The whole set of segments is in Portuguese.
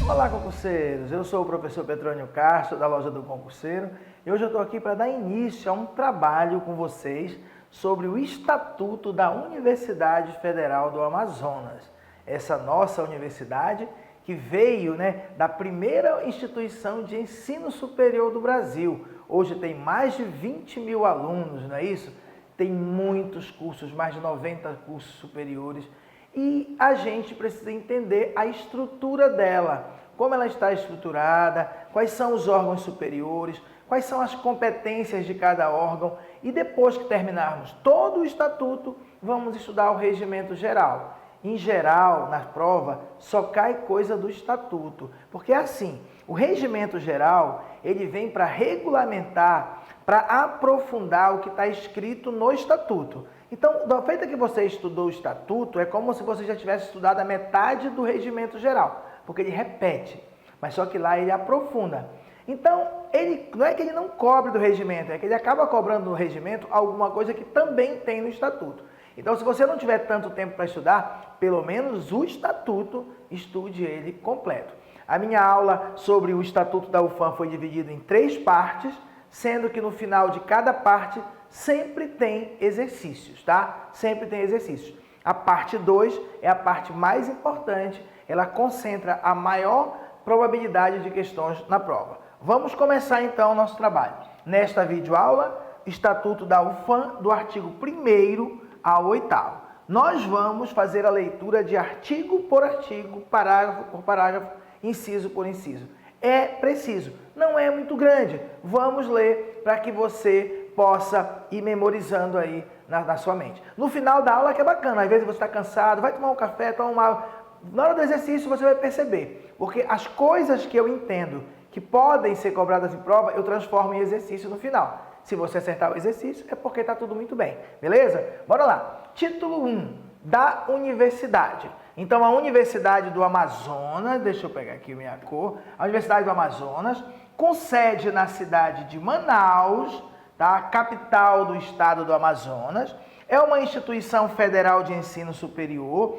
Olá, concurseiros! Eu sou o professor Petrônio Castro, da Loja do Concurseiro, e hoje eu estou aqui para dar início a um trabalho com vocês sobre o Estatuto da Universidade Federal do Amazonas. Essa nossa universidade que veio da primeira instituição de ensino superior do Brasil. Hoje tem mais de 20 mil alunos, não é isso? Tem muitos cursos, mais de 90 cursos superiores. E a gente precisa entender a estrutura dela, como ela está estruturada, quais são os órgãos superiores, quais são as competências de cada órgão. E depois que terminarmos todo o estatuto, vamos estudar o regimento geral. Em geral, na prova, só cai coisa do estatuto, porque é assim, o regimento geral, ele vem para regulamentar, para aprofundar o que está escrito no estatuto. Então, da feita que você estudou o estatuto, é como se você já tivesse estudado a metade do regimento geral, porque ele repete, mas só que lá ele aprofunda. Então, não é que ele não cobre do regimento, é que ele acaba cobrando no regimento alguma coisa que também tem no estatuto. Então, se você não tiver tanto tempo para estudar, pelo menos o estatuto, estude ele completo. A minha aula sobre o estatuto da UFAM foi dividida em 3 partes, sendo que no final de cada parte sempre tem exercícios, tá? Sempre tem exercícios. A parte 2 é a parte mais importante, ela concentra a maior probabilidade de questões na prova. Vamos começar então o nosso trabalho. Nesta videoaula, Estatuto da UFAM, do artigo 1º ao 8º. Nós vamos fazer a leitura de artigo por artigo, parágrafo por parágrafo, inciso por inciso. É preciso, não é muito grande. Vamos ler para que você possa ir memorizando aí na sua mente. No final da aula, que é bacana, às vezes você está cansado, vai tomar um café, toma uma água. Na hora do exercício você vai perceber, porque as coisas que eu entendo que podem ser cobradas em prova, eu transformo em exercício no final. Se você acertar o exercício, é porque está tudo muito bem, beleza? Bora lá. Título 1, da universidade. Então, a Universidade do Amazonas, deixa eu pegar aqui minha cor, a Universidade do Amazonas, com sede na cidade de Manaus, tá? Capital do estado do Amazonas, é uma instituição federal de ensino superior,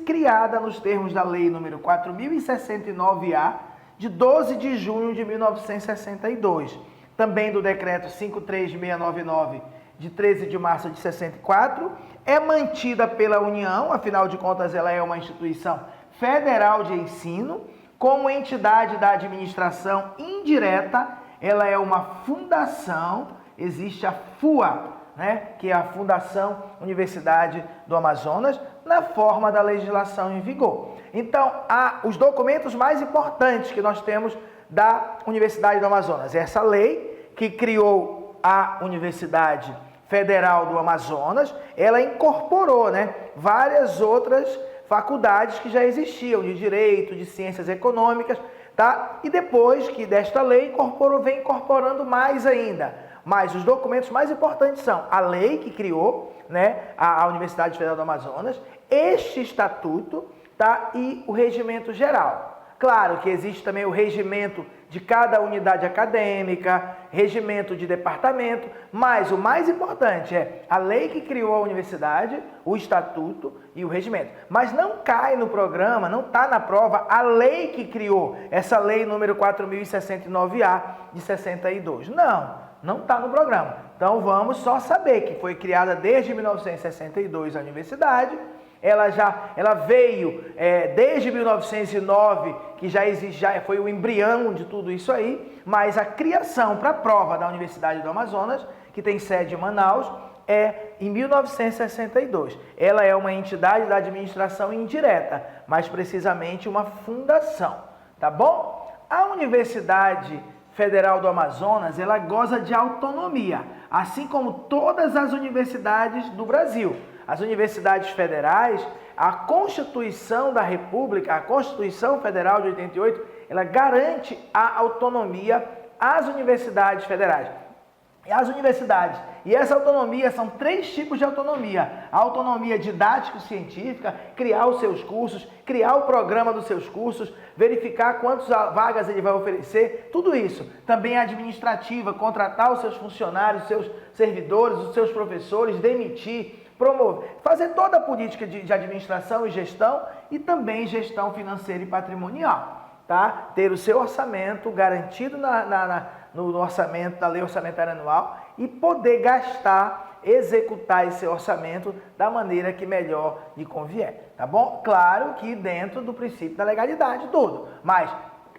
criada nos termos da Lei nº 4069-A, de 12 de junho de 1962, também do Decreto 53699, de 13 de março de 64, é mantida pela União, afinal de contas ela é uma instituição federal de ensino, como entidade da administração indireta, ela é uma fundação, existe a FUA, que é a Fundação Universidade do Amazonas, na forma da legislação em vigor. Então, os documentos mais importantes que nós temos da Universidade do Amazonas, essa lei que criou a Universidade Federal do Amazonas, ela incorporou várias outras faculdades que já existiam, de Direito, de Ciências Econômicas, tá? E depois que desta lei vem incorporando mais ainda. Mas os documentos mais importantes são a lei que criou a Universidade Federal do Amazonas, este estatuto, tá? E o regimento geral. Claro que existe também o regimento de cada unidade acadêmica, regimento de departamento, mas o mais importante é a lei que criou a universidade, o estatuto e o regimento. Mas não cai no programa, não está na prova a lei que criou essa lei número 4069-A de 62. Não está no programa. Então vamos só saber que foi criada desde 1962 a universidade. Ela veio desde 1909, que já existe, já foi o embrião de tudo isso aí, mas a criação para a prova da Universidade do Amazonas, que tem sede em Manaus, é em 1962. Ela é uma entidade da administração indireta, mais precisamente uma fundação, tá bom? A Universidade Federal do Amazonas, ela goza de autonomia, assim como todas as universidades do Brasil. As universidades federais, a Constituição da República, a Constituição Federal de 88, ela garante a autonomia às universidades federais. E essa autonomia são 3 tipos de autonomia. A autonomia didático-científica, criar os seus cursos, criar o programa dos seus cursos, verificar quantas vagas ele vai oferecer, tudo isso. Também a administrativa, contratar os seus funcionários, os seus servidores, os seus professores, demitir, promover, fazer toda a política de administração e gestão e também gestão financeira e patrimonial. tá? Ter o seu orçamento garantido no orçamento da Lei Orçamentária Anual e poder gastar, executar esse orçamento da maneira que melhor lhe convier, tá bom? Claro que dentro do princípio da legalidade todo, mas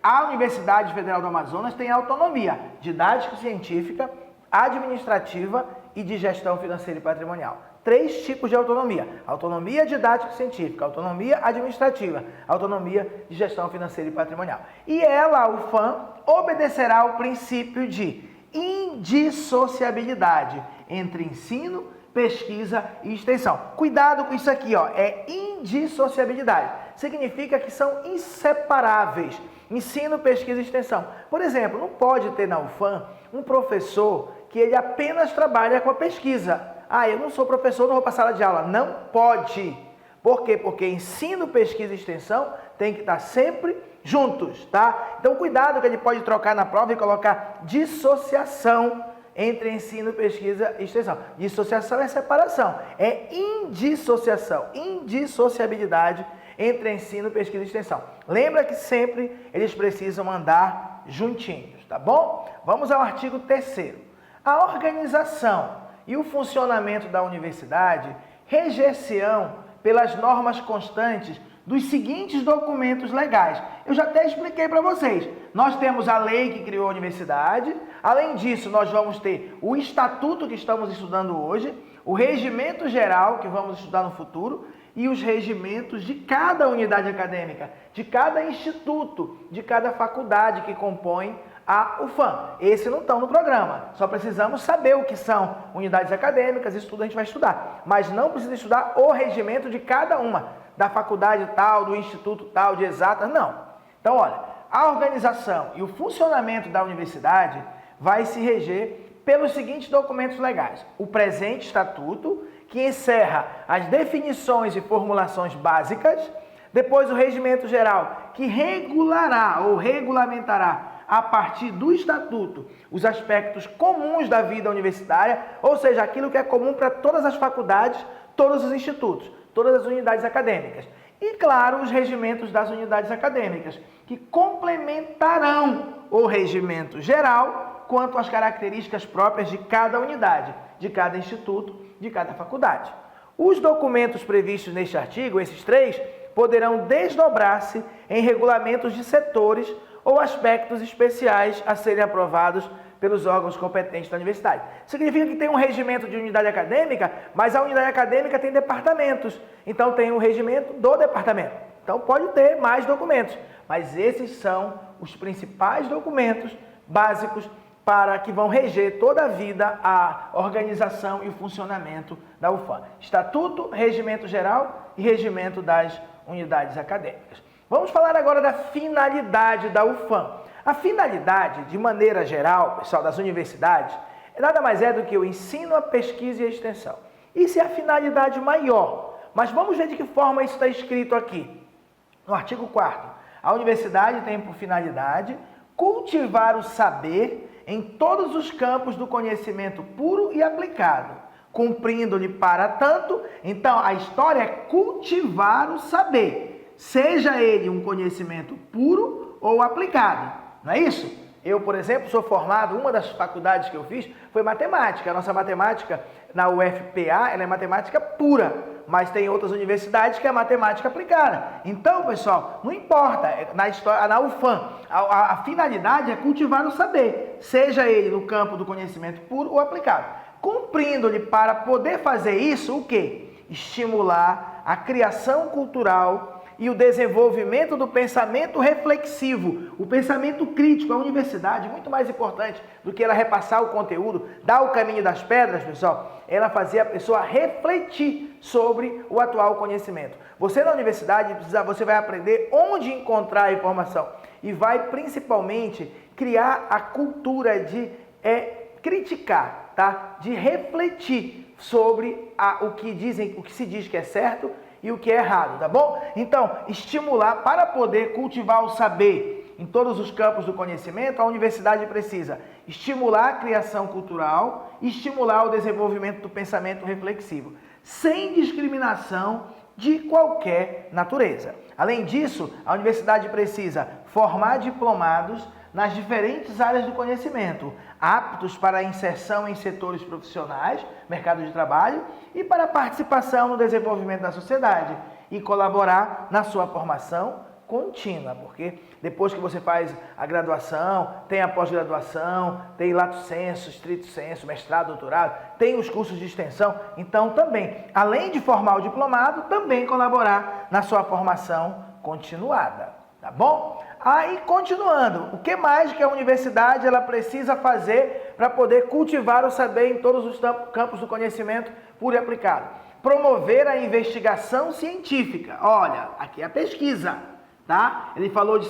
a Universidade Federal do Amazonas tem autonomia didática, científica, administrativa e de gestão financeira e patrimonial. 3 tipos de autonomia: autonomia didática e científica, autonomia administrativa, autonomia de gestão financeira e patrimonial. E ela, a UFAM, obedecerá ao princípio de indissociabilidade entre ensino, pesquisa e extensão. Cuidado com isso aqui, ó, é indissociabilidade. Significa que são inseparáveis. Ensino, pesquisa e extensão. Por exemplo, não pode ter na UFAM um professor que ele apenas trabalha com a pesquisa. Ah, eu não sou professor, não vou para a sala de aula. Não pode. Por quê? Porque ensino, pesquisa e extensão tem que estar sempre juntos, tá? Então, cuidado que ele pode trocar na prova e colocar dissociação entre ensino, pesquisa e extensão. Dissociação é separação, é indissociação, indissociabilidade entre ensino, pesquisa e extensão. Lembra que sempre eles precisam andar juntinhos, tá bom? Vamos ao artigo 3º. A organização e o funcionamento da universidade reger-se-ão pelas normas constantes dos seguintes documentos legais. Eu já até expliquei para vocês. Nós temos a lei que criou a universidade. Além disso, nós vamos ter o estatuto que estamos estudando hoje, o regimento geral que vamos estudar no futuro e os regimentos de cada unidade acadêmica, de cada instituto, de cada faculdade que compõe a UFAM. Esses não estão no programa, só precisamos saber o que são unidades acadêmicas, isso tudo a gente vai estudar, mas não precisa estudar o regimento de cada uma, da faculdade tal, do instituto tal, de exatas, não. Então, olha, a organização e o funcionamento da universidade vai se reger pelos seguintes documentos legais: o presente estatuto, que encerra as definições e formulações básicas, depois o regimento geral, que regulará ou regulamentará a partir do estatuto os aspectos comuns da vida universitária, ou seja, aquilo que é comum para todas as faculdades, todos os institutos, todas as unidades acadêmicas. E, claro, os regimentos das unidades acadêmicas, que complementarão o regimento geral quanto às características próprias de cada unidade, de cada instituto, de cada faculdade. Os documentos previstos neste artigo, esses 3, poderão desdobrar-se em regulamentos de setores ou aspectos especiais a serem aprovados pelos órgãos competentes da universidade. Significa que tem um regimento de unidade acadêmica, mas a unidade acadêmica tem departamentos, então tem um regimento do departamento. Então pode ter mais documentos, mas esses são os principais documentos básicos para que vão reger toda a vida a organização e o funcionamento da UFAM. Estatuto, regimento geral e regimento das unidades acadêmicas. Vamos falar agora da finalidade da UFAM. A finalidade, de maneira geral, pessoal, das universidades, nada mais é do que o ensino, a pesquisa e a extensão. Isso é a finalidade maior. Mas vamos ver de que forma isso está escrito aqui. No artigo 4º, a universidade tem por finalidade cultivar o saber em todos os campos do conhecimento puro e aplicado, cumprindo-lhe para tanto. Então, a história é cultivar o saber, seja ele um conhecimento puro ou aplicado. Não é isso? Eu, por exemplo, sou formado, uma das faculdades que eu fiz foi matemática. A nossa matemática na UFPA, ela é matemática pura, mas tem outras universidades que é matemática aplicada. Então, pessoal, não importa, na UFAM, a finalidade é cultivar o saber, seja ele no campo do conhecimento puro ou aplicado. Cumprindo-lhe para poder fazer isso, o quê? Estimular a criação cultural e o desenvolvimento do pensamento reflexivo, o pensamento crítico. A universidade, muito mais importante do que ela repassar o conteúdo, dar o caminho das pedras, pessoal, ela fazia a pessoa refletir sobre o atual conhecimento. Você na universidade, você vai aprender onde encontrar a informação e vai principalmente criar a cultura de criticar, tá? De refletir sobre o que se diz que é certo e o que é errado, tá bom? Então, estimular para poder cultivar o saber em todos os campos do conhecimento, a universidade precisa estimular a criação cultural, estimular o desenvolvimento do pensamento reflexivo, sem discriminação de qualquer natureza. Além disso, a universidade precisa formar diplomados nas diferentes áreas do conhecimento, aptos para a inserção em setores profissionais, mercado de trabalho e para a participação no desenvolvimento da sociedade e colaborar na sua formação contínua, porque depois que você faz a graduação, tem a pós-graduação, tem lato sensu, estrito sensu, mestrado, doutorado, tem os cursos de extensão, então também, além de formar o diplomado, também colaborar na sua formação continuada, tá bom? Aí, continuando, o que mais que a universidade ela precisa fazer para poder cultivar o saber em todos os campos do conhecimento puro e aplicado? Promover a investigação científica. Olha, aqui é a pesquisa, tá? Ele falou de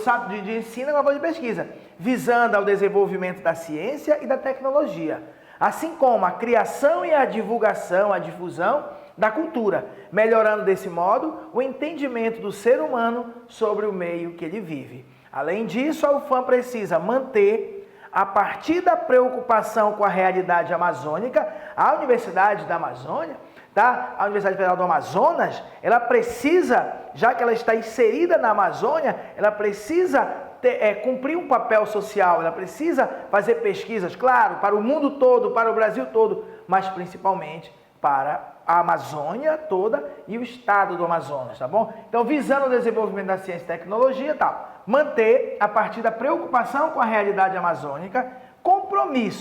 ensino, agora falou de pesquisa, visando ao desenvolvimento da ciência e da tecnologia, assim como a criação e a divulgação, a difusão da cultura, melhorando desse modo o entendimento do ser humano sobre o meio que ele vive. Além disso, a UFAM precisa manter, a partir da preocupação com a realidade amazônica, a Universidade da Amazônia, tá? A Universidade Federal do Amazonas, ela precisa, já que ela está inserida na Amazônia, ela precisa cumprir um papel social, ela precisa fazer pesquisas, claro, para o mundo todo, para o Brasil todo, mas principalmente para a Amazônia toda e o estado do Amazonas, tá bom? Então, visando o desenvolvimento da ciência e tecnologia e tal, manter, a partir da preocupação com a realidade amazônica,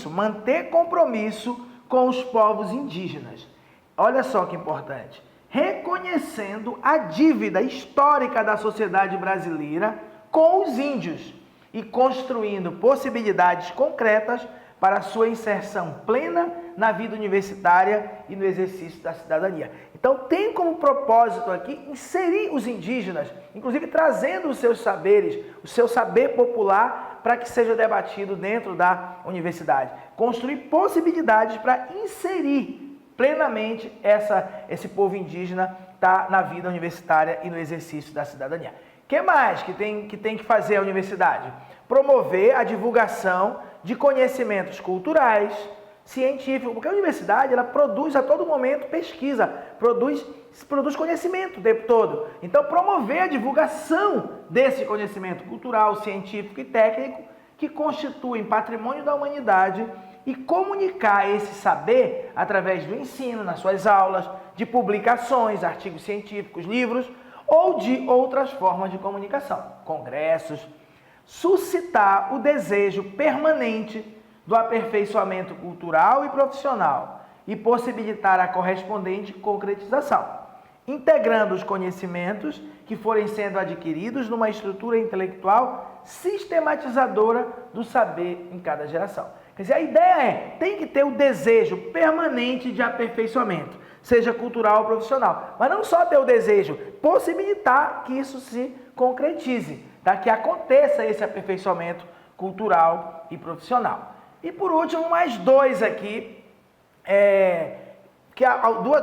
manter compromisso com os povos indígenas. Olha só que importante, reconhecendo a dívida histórica da sociedade brasileira com os índios e construindo possibilidades concretas para a sua inserção plena na vida universitária e no exercício da cidadania. Então, tem como propósito aqui inserir os indígenas, inclusive trazendo os seus saberes, o seu saber popular, para que seja debatido dentro da universidade. Construir possibilidades para inserir plenamente esse povo indígena na vida universitária e no exercício da cidadania. O que mais que tem que fazer a universidade? Promover a divulgação de conhecimentos culturais, científicos, porque a universidade ela produz a todo momento pesquisa, produz conhecimento o tempo todo. Então, promover a divulgação desse conhecimento cultural, científico e técnico que constituem patrimônio da humanidade e comunicar esse saber através do ensino, nas suas aulas, de publicações, artigos científicos, livros ou de outras formas de comunicação, congressos, suscitar o desejo permanente do aperfeiçoamento cultural e profissional e possibilitar a correspondente concretização, integrando os conhecimentos que forem sendo adquiridos numa estrutura intelectual sistematizadora do saber em cada geração. Quer dizer, a ideia tem que ter o desejo permanente de aperfeiçoamento, seja cultural ou profissional, mas não só ter o desejo, possibilitar que isso se concretize, tá? Que aconteça esse aperfeiçoamento cultural e profissional. E por último, mais dois aqui,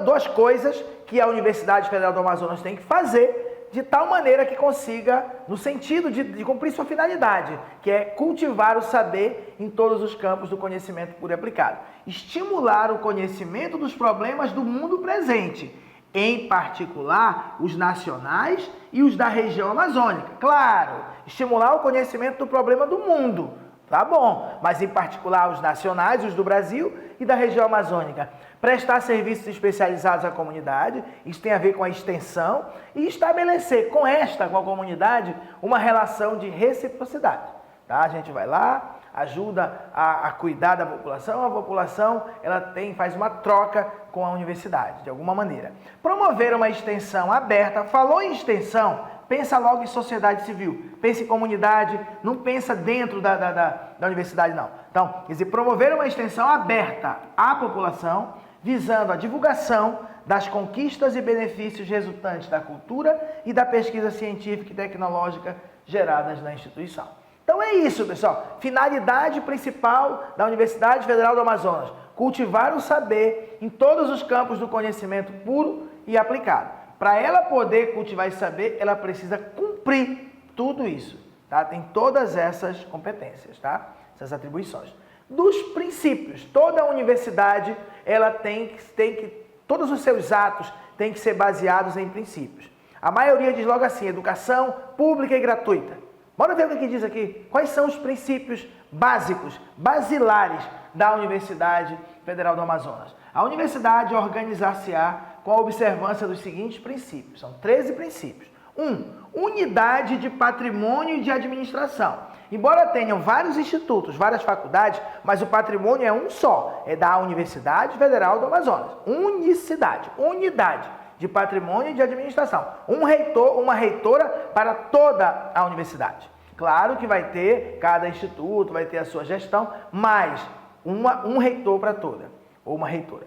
duas coisas que a Universidade Federal do Amazonas tem que fazer de tal maneira que consiga, no sentido de cumprir sua finalidade, que é cultivar o saber em todos os campos do conhecimento puro e aplicado. Estimular o conhecimento dos problemas do mundo presente, em particular os nacionais e os da região amazônica. Claro, estimular o conhecimento do problema do mundo, tá bom, mas em particular os nacionais, os do Brasil e da região amazônica. Prestar serviços especializados à comunidade, isso tem a ver com a extensão, e estabelecer com a comunidade, uma relação de reciprocidade. Tá? A gente vai lá, ajuda a cuidar da população, a população faz uma troca com a universidade, de alguma maneira. Promover uma extensão aberta, falou em extensão, pensa logo em sociedade civil, pensa em comunidade, não pensa dentro da universidade não. Então, quer dizer, promover uma extensão aberta à população, visando a divulgação das conquistas e benefícios resultantes da cultura e da pesquisa científica e tecnológica geradas na instituição. Então é isso, pessoal. Finalidade principal da Universidade Federal do Amazonas: cultivar o saber em todos os campos do conhecimento puro e aplicado. Para ela poder cultivar esse saber, ela precisa cumprir tudo isso, tá? Tem todas essas competências, tá? Essas atribuições. Dos princípios, toda a universidade, ela tem que todos os seus atos têm que ser baseados em princípios. A maioria diz logo assim, educação pública e gratuita. Bora ver o que diz aqui. Quais são os princípios básicos, basilares da Universidade Federal do Amazonas? A universidade organizar-se-á com a observância dos seguintes princípios. São 13 princípios. 1. Unidade de patrimônio e de administração. Embora tenham vários institutos, várias faculdades, mas o patrimônio é um só. É da Universidade Federal do Amazonas. Unicidade, unidade de patrimônio e de administração. Um reitor, uma reitora para toda a universidade. Claro que vai ter, cada instituto vai ter a sua gestão, mas um reitor para toda, ou uma reitora.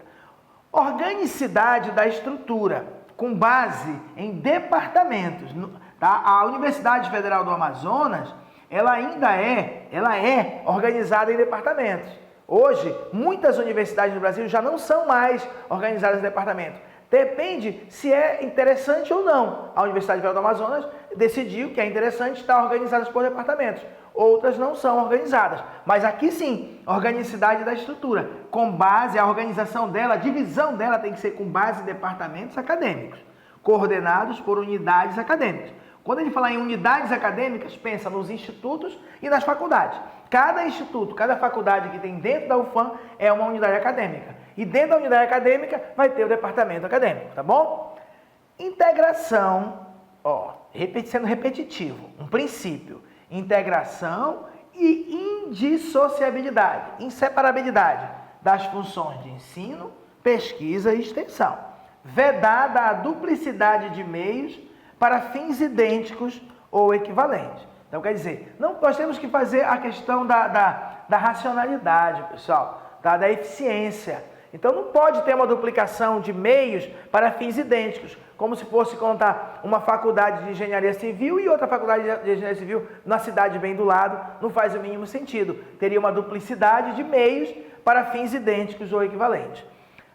Organicidade da estrutura, com base em departamentos. Tá? A Universidade Federal do Amazonas, ela é organizada em departamentos. Hoje, muitas universidades no Brasil já não são mais organizadas em departamentos. Depende se é interessante ou não. A Universidade Federal do Amazonas decidiu que é interessante estar organizadas por departamentos. Outras não são organizadas. Mas aqui sim, organicidade da estrutura. Com base, a organização dela, a divisão dela tem que ser com base em departamentos acadêmicos, coordenados por unidades acadêmicas. Quando a gente fala em unidades acadêmicas, pensa nos institutos e nas faculdades. Cada instituto, cada faculdade que tem dentro da UFAM é uma unidade acadêmica. E dentro da unidade acadêmica vai ter o departamento acadêmico, tá bom? Integração, sendo repetitivo, um princípio. Integração e indissociabilidade, inseparabilidade das funções de ensino, pesquisa e extensão. Vedada a duplicidade de meios para fins idênticos ou equivalentes. Então, quer dizer, nós temos que fazer a questão da racionalidade, pessoal, da eficiência. Então, não pode ter uma duplicação de meios para fins idênticos, como se fosse contar uma faculdade de engenharia civil e outra faculdade de engenharia civil na cidade bem do lado, não faz o mínimo sentido. Teria uma duplicidade de meios para fins idênticos ou equivalentes.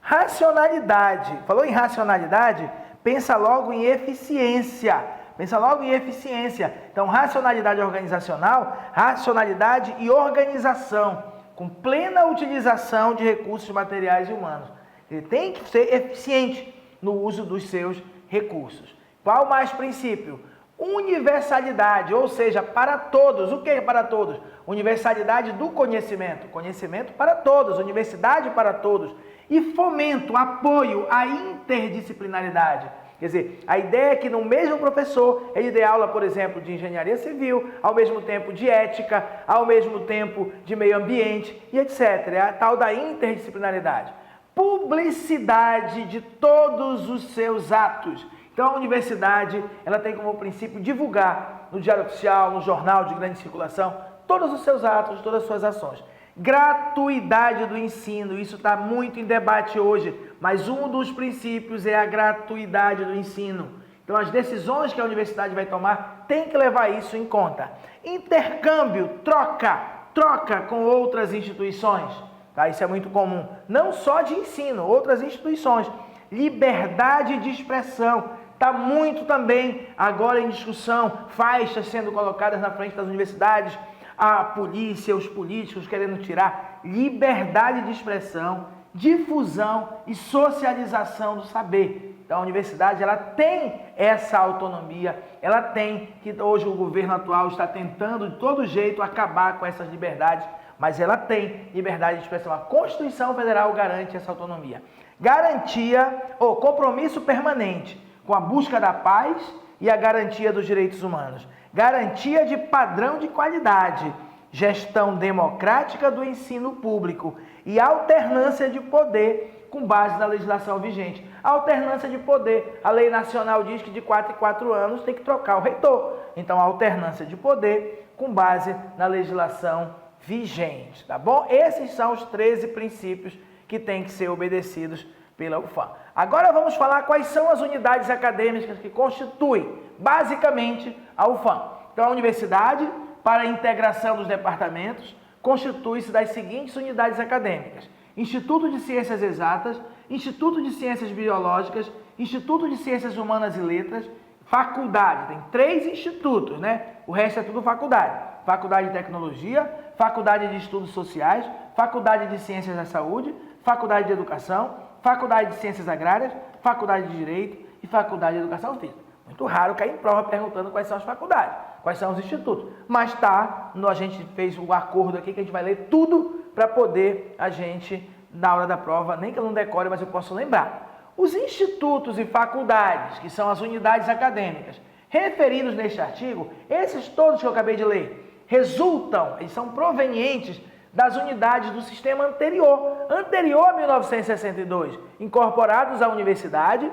Racionalidade. Falou em racionalidade? Pensa logo em eficiência. Pensa logo em eficiência. Então, racionalidade organizacional, racionalidade e organização, com plena utilização de recursos materiais e humanos. Ele tem que ser eficiente no uso dos seus recursos. Qual mais princípio? Universalidade, ou seja, para todos. O que é para todos? Universalidade do conhecimento. Conhecimento para todos, universidade para todos. E fomento, apoio à interdisciplinaridade. Quer dizer, a ideia é que no mesmo professor ele dê aula, por exemplo, de engenharia civil, ao mesmo tempo de ética, ao mesmo tempo de meio ambiente e etc. É a tal da interdisciplinaridade. Publicidade de todos os seus atos. Então, a universidade ela tem como princípio divulgar no diário oficial, no jornal de grande circulação, todos os seus atos, todas as suas ações. Gratuidade do ensino, isso está muito em debate hoje, mas um dos princípios é a gratuidade do ensino. Então, as decisões que a universidade vai tomar tem que levar isso em conta. Intercâmbio, troca com outras instituições, tá? Isso é muito comum, não só de ensino, outras instituições. Liberdade de expressão, está muito também agora em discussão, faixas sendo colocadas na frente das universidades, a polícia, os políticos querendo tirar liberdade de expressão, difusão e socialização do saber. Então, a universidade ela tem essa autonomia, ela tem, que hoje o governo atual está tentando de todo jeito acabar com essas liberdades, mas ela tem liberdade de expressão. A Constituição Federal garante essa autonomia. Garantia ou compromisso permanente com a busca da paz e a garantia dos direitos humanos. Garantia de padrão de qualidade, gestão democrática do ensino público e alternância de poder com base na legislação vigente. Alternância de poder, a lei nacional diz que de 4 em 4 anos tem que trocar o reitor. Então, alternância de poder com base na legislação vigente, tá bom? Esses são os 13 princípios que têm que ser obedecidos pela UFAM. Agora vamos falar quais são as unidades acadêmicas que constituem, basicamente, a UFAM. Então, a universidade, para a integração dos departamentos, constitui-se das seguintes unidades acadêmicas: Instituto de Ciências Exatas, Instituto de Ciências Biológicas, Instituto de Ciências Humanas e Letras, faculdade. Tem 3 institutos, né? O resto é tudo faculdade. Faculdade de Tecnologia, Faculdade de Estudos Sociais, Faculdade de Ciências da Saúde, Faculdade de Educação, Faculdade de Ciências Agrárias, Faculdade de Direito e Faculdade de Educação Física. Muito raro cair em prova perguntando quais são as faculdades, quais são os institutos. Mas a gente fez o acordo aqui que a gente vai ler tudo para poder a gente, na hora da prova, nem que eu não decore, mas eu posso lembrar. Os institutos e faculdades, que são as unidades acadêmicas, referidos neste artigo, esses todos que eu acabei de ler, eles são provenientes das unidades do sistema anterior a 1962, incorporados à universidade,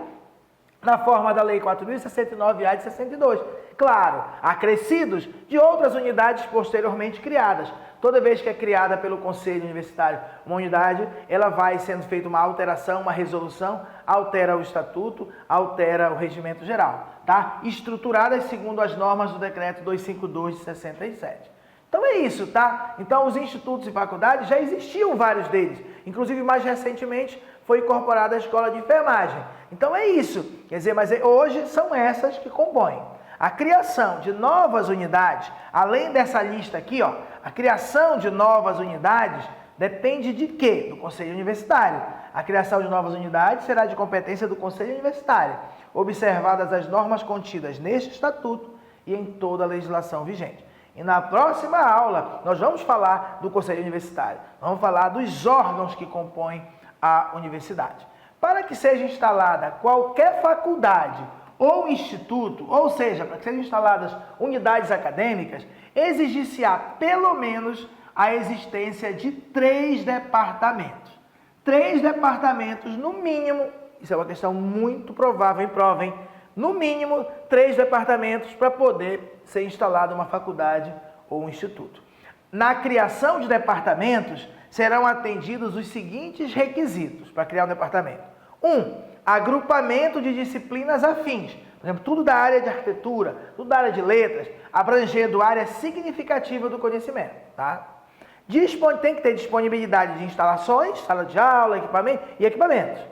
na forma da Lei 4.069-A de 62. Claro, acrescidos de outras unidades posteriormente criadas. Toda vez que é criada pelo Conselho Universitário uma unidade, ela vai sendo feita uma alteração, uma resolução, altera o estatuto, altera o regimento geral, tá? Estruturadas segundo as normas do Decreto 252 de 67. Então é isso, tá? Então os institutos e faculdades já existiam vários deles. Inclusive, mais recentemente, foi incorporada a escola de enfermagem. Então é isso. Quer dizer, mas hoje são essas que compõem. A criação de novas unidades, além dessa lista aqui, ó, a criação de novas unidades depende de quê? Do Conselho Universitário. A criação de novas unidades será de competência do Conselho Universitário, observadas as normas contidas neste estatuto e em toda a legislação vigente. E na próxima aula, nós vamos falar do Conselho Universitário. Vamos falar dos órgãos que compõem a universidade. Para que seja instalada qualquer faculdade ou instituto, ou seja, para que sejam instaladas unidades acadêmicas, exigir-se-á pelo menos a existência de 3 departamentos. 3 departamentos, no mínimo, isso é uma questão muito provável em prova, hein? No mínimo, 3 departamentos para poder ser instalada uma faculdade ou um instituto. Na criação de departamentos, serão atendidos os seguintes requisitos para criar um departamento. 1. Agrupamento de disciplinas afins. Por exemplo, tudo da área de arquitetura, tudo da área de letras, abrangendo área significativa do conhecimento, tá? Tem que ter disponibilidade de instalações, sala de aula, equipamentos.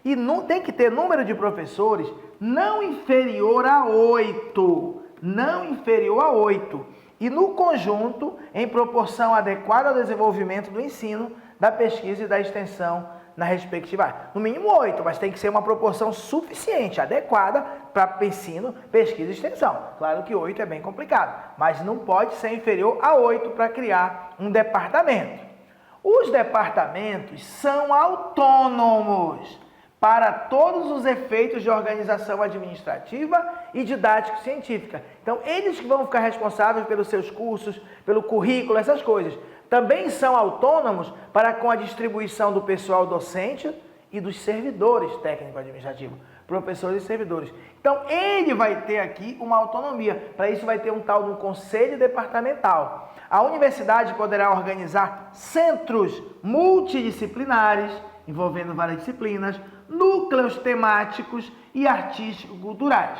E não tem que ter número de professores não inferior a 8. Não inferior a 8. E no conjunto, em proporção adequada ao desenvolvimento do ensino, da pesquisa e da extensão na respectiva área. No mínimo 8, mas tem que ser uma proporção suficiente, adequada para ensino, pesquisa e extensão. Claro que 8 é bem complicado, mas não pode ser inferior a 8 para criar um departamento. Os departamentos são autônomos para todos os efeitos de organização administrativa e didático-científica. Então, eles que vão ficar responsáveis pelos seus cursos, pelo currículo, essas coisas. Também são autônomos para com a distribuição do pessoal docente e dos servidores técnico-administrativos, professores e servidores. Então, ele vai ter aqui uma autonomia. Para isso, vai ter um tal de um conselho departamental. A universidade poderá organizar centros multidisciplinares, envolvendo várias disciplinas, núcleos temáticos e artístico-culturais,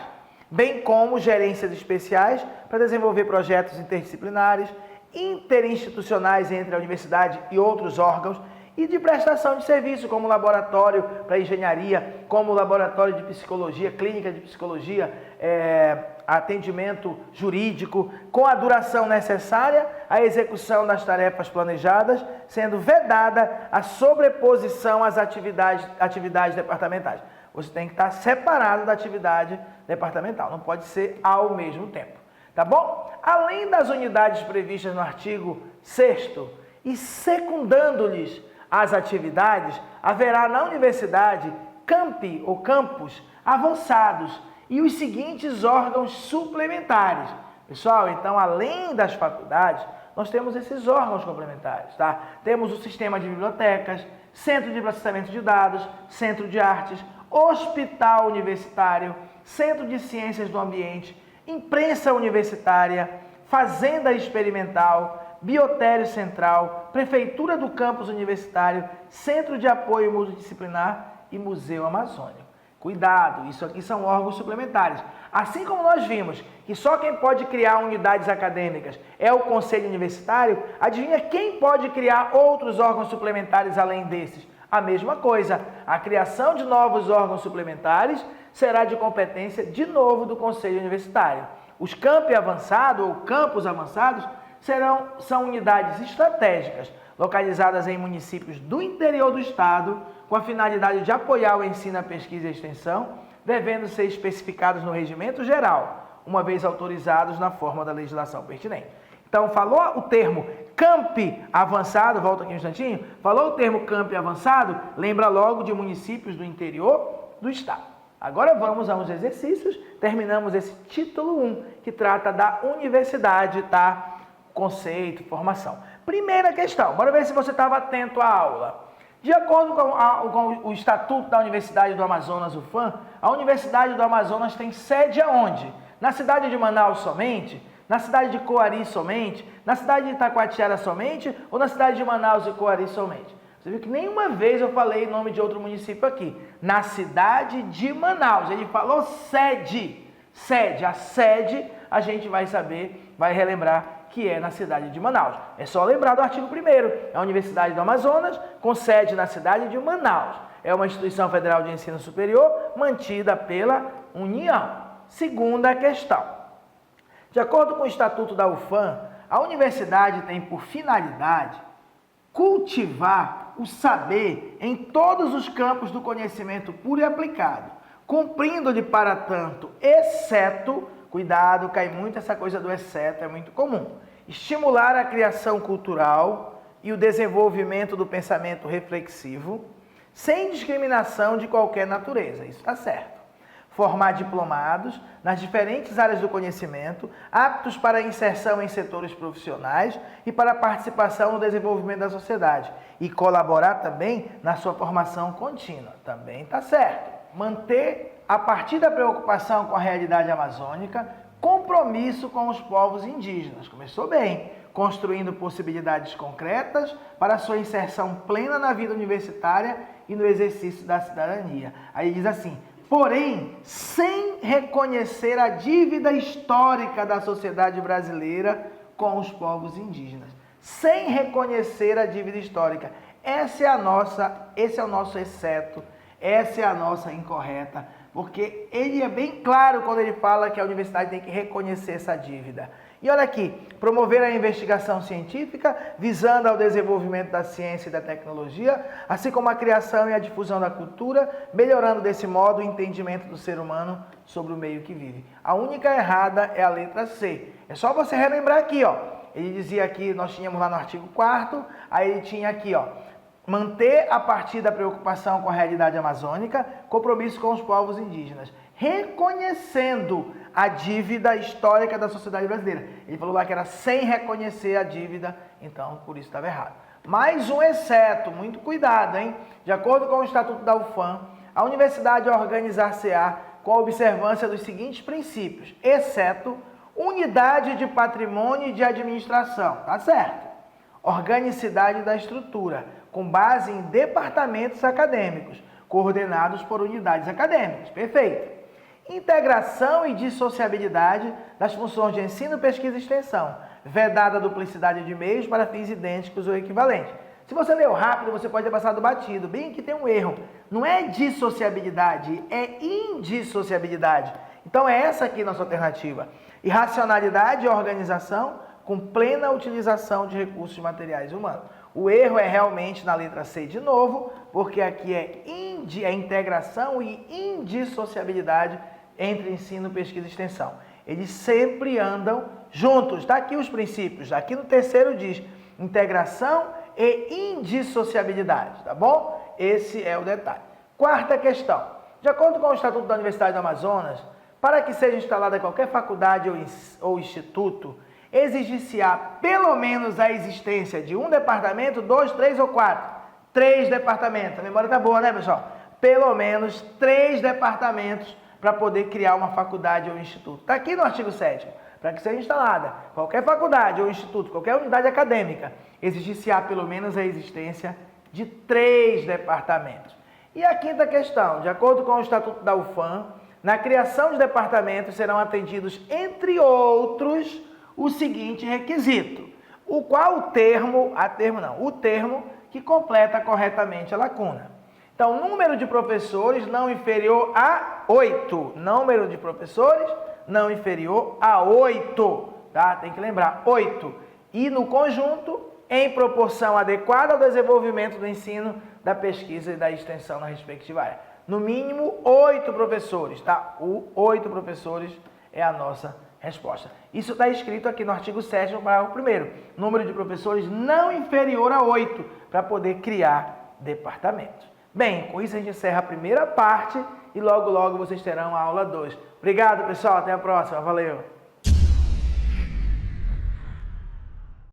bem como gerências especiais para desenvolver projetos interdisciplinares, interinstitucionais entre a universidade e outros órgãos e de prestação de serviço, como laboratório para engenharia, como laboratório de psicologia, clínica de psicologia, atendimento jurídico, com a duração necessária à execução das tarefas planejadas, sendo vedada a sobreposição às atividades departamentais. Você tem que estar separado da atividade departamental, não pode ser ao mesmo tempo, tá bom? Além das unidades previstas no artigo 6º e secundando-lhes as atividades, haverá na universidade campi ou campos avançados e os seguintes órgãos suplementares. Pessoal, então, além das faculdades, nós temos esses órgãos complementares, tá? Temos o sistema de bibliotecas, centro de processamento de dados, centro de artes, hospital universitário, centro de ciências do ambiente, imprensa universitária, fazenda experimental, biotério central, prefeitura do campus universitário, centro de apoio multidisciplinar e museu amazônico. Cuidado, isso aqui são órgãos suplementares. Assim como nós vimos que só quem pode criar unidades acadêmicas é o Conselho Universitário, adivinha quem pode criar outros órgãos suplementares além desses? A mesma coisa, a criação de novos órgãos suplementares será de competência, de novo, do Conselho Universitário. Os campi avançados ou campos avançados são unidades estratégicas, localizadas em municípios do interior do estado, com a finalidade de apoiar o ensino, a pesquisa e a extensão, devendo ser especificados no regimento geral, uma vez autorizados na forma da legislação pertinente. Então, falou o termo CAMP avançado, volta aqui um instantinho, falou o termo CAMP avançado, lembra logo de municípios do interior do estado. Agora vamos aos exercícios, terminamos esse título 1, que trata da universidade, tá? Conceito, formação. Primeira questão, bora ver se você estava atento à aula. De acordo com o Estatuto da Universidade do Amazonas, UFAM, a Universidade do Amazonas tem sede aonde? Na cidade de Manaus somente? Na cidade de Coari somente? Na cidade de Itacoatiara somente? Ou na cidade de Manaus e Coari somente? Você viu que nenhuma vez eu falei nome de outro município aqui. Na cidade de Manaus. Ele falou sede. Sede. A sede a gente vai saber, vai relembrar que é na cidade de Manaus. É só lembrar do artigo 1º. É a Universidade do Amazonas, com sede na cidade de Manaus. É uma instituição federal de ensino superior mantida pela União. Segunda questão. De acordo com o Estatuto da UFAM, a universidade tem por finalidade cultivar o saber em todos os campos do conhecimento puro e aplicado, cumprindo-lhe para tanto, exceto, cuidado, cai muito essa coisa do exceto, é muito comum, estimular a criação cultural e o desenvolvimento do pensamento reflexivo, sem discriminação de qualquer natureza, isso está certo. Formar diplomados nas diferentes áreas do conhecimento, aptos para a inserção em setores profissionais e para a participação no desenvolvimento da sociedade. E colaborar também na sua formação contínua. Também está certo. Manter, a partir da preocupação com a realidade amazônica, compromisso com os povos indígenas. Começou bem. Construindo possibilidades concretas para a sua inserção plena na vida universitária e no exercício da cidadania. Aí diz assim: porém, sem reconhecer a dívida histórica da sociedade brasileira com os povos indígenas. Sem reconhecer a dívida histórica. Esse é o nosso exceto, essa é a nossa incorreta, porque ele é bem claro quando ele fala que a universidade tem que reconhecer essa dívida. E olha aqui, promover a investigação científica, visando ao desenvolvimento da ciência e da tecnologia, assim como a criação e a difusão da cultura, melhorando desse modo o entendimento do ser humano sobre o meio que vive. A única errada é a letra C. É só você relembrar aqui, ó. Ele dizia aqui, nós tínhamos lá no artigo 4º, aí ele tinha aqui, ó, manter a partir da preocupação com a realidade amazônica, compromisso com os povos indígenas, reconhecendo a dívida histórica da sociedade brasileira. Ele falou lá que era sem reconhecer a dívida, então por isso estava errado. Mais um exceto, muito cuidado, hein? De acordo com o Estatuto da UFAM, a universidade organizar-se-á com a observância dos seguintes princípios, exceto unidade de patrimônio e de administração, tá certo? Organicidade da estrutura, com base em departamentos acadêmicos, coordenados por unidades acadêmicas, perfeito. Integração e dissociabilidade das funções de ensino, pesquisa e extensão, vedada a duplicidade de meios para fins idênticos ou equivalentes. Se você leu rápido, você pode ter passado batido, bem que tem um erro. Não é dissociabilidade, é indissociabilidade. Então é essa aqui a nossa alternativa. E racionalidade e organização com plena utilização de recursos materiais humanos. O erro é realmente na letra C de novo, porque aqui é integração e indissociabilidade entre ensino, pesquisa e extensão. Eles sempre andam juntos. Está aqui os princípios. Aqui no terceiro diz integração e indissociabilidade, tá bom? Esse é o detalhe. Quarta questão. De acordo com o Estatuto da Universidade do Amazonas, para que seja instalada qualquer faculdade ou instituto, exigir-se-á pelo menos a existência de um departamento, 2, 3 ou 4. 3 departamentos. A memória está boa, né, pessoal? Pelo menos 3 departamentos para poder criar uma faculdade ou instituto. Está aqui no artigo 7º. Para que seja instalada qualquer faculdade ou instituto, qualquer unidade acadêmica, exigir-se-á pelo menos a existência de 3 departamentos. E a quinta questão, de acordo com o Estatuto da UFAM, na criação de departamentos serão atendidos, entre outros, o seguinte requisito, o termo que completa corretamente a lacuna. Então, número de professores não inferior a 8. Número de professores não inferior a 8. Tá? Tem que lembrar, 8. E no conjunto, em proporção adequada ao desenvolvimento do ensino da pesquisa e da extensão na respectiva área. No mínimo 8 professores, tá? 8 professores é a nossa resposta. Isso está escrito aqui no artigo 7º, parágrafo 1º. Número de professores não inferior a 8 para poder criar departamentos. Bem, com isso a gente encerra a primeira parte e logo vocês terão a aula 2. Obrigado, pessoal. Até a próxima. Valeu!